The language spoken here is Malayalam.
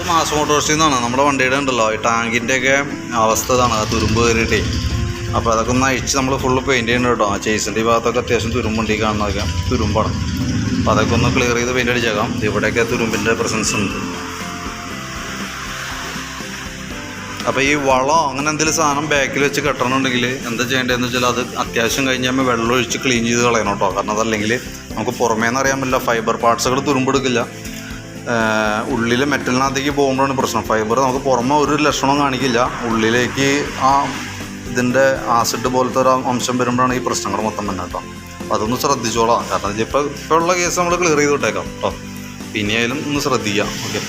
മാസ് മോട്ടോഴ്സിൽ നിന്നാണ്. നമ്മുടെ വണ്ടിയുടെ ഉണ്ടല്ലോ ഈ ടാങ്കിൻ്റെയൊക്കെ അവസ്ഥ ഇതാണ്, ആ തുരുമ്പ് കയറിയിട്ടേ. അപ്പോൾ അതൊക്കെ ഒന്ന് അഴിച്ച് നമ്മൾ ഫുള്ള് പെയിൻറ്റ് ചെയ്യുന്നുണ്ട് കേട്ടോ. ആ ചേസിൻ്റെ ഈ ഭാഗത്തൊക്കെ അത്യാവശ്യം തുരുമ്പുണ്ട്, ഈ കാണുന്നതൊക്കെ തുരുമ്പാണ്. അപ്പോൾ അതൊക്കെ ഒന്ന് ക്ലിയർ ചെയ്ത് പെയിൻ്റ് അടിച്ചേക്കാം. ഇവിടെയൊക്കെ തുരുമ്പിൻ്റെ പ്രസൻസ് ഉണ്ട്. അപ്പോൾ ഈ വളമോ അങ്ങനെ എന്തെങ്കിലും സാധനം ബാക്കിൽ വെച്ച് കെട്ടണമെന്നുണ്ടെങ്കിൽ എന്താ ചെയ്യേണ്ടതെന്ന് വെച്ചാൽ അത് അത്യാവശ്യം കഴിഞ്ഞാൽ വെള്ളം ഒഴിച്ച് ക്ലീൻ ചെയ്ത് കളയണം കേട്ടോ. കാരണം അതല്ലെങ്കിൽ നമുക്ക് പുറമേന്ന് അറിയാൻ പറ്റില്ല, ഫൈബർ പാർട്സുകൾ തുരുമ്പെടുക്കില്ല. ഉള്ളിൽ മെറ്റലിനകത്തേക്ക് പോകുമ്പോഴാണ് പ്രശ്നം. ഫൈബർ നമുക്ക് പുറമെ ഒരു ലക്ഷണവും കാണിക്കില്ല, ഉള്ളിലേക്ക് ആ ഇതിൻ്റെ ആസിഡ് പോലത്തെ ഒരു അംശം വരുമ്പോഴാണ് ഈ പ്രശ്നങ്ങൾ മൊത്തം തന്നെ കേട്ടോ. അപ്പോൾ അതൊന്ന് ശ്രദ്ധിച്ചോളാം. കാരണം ഇപ്പോൾ ഉള്ള കേസ് നമ്മൾ ക്ലിയർ ചെയ്ത് വിട്ടേക്കാം കേട്ടോ. പിന്നെയായാലും ഒന്ന് ശ്രദ്ധിക്കാം. ഓക്കെ.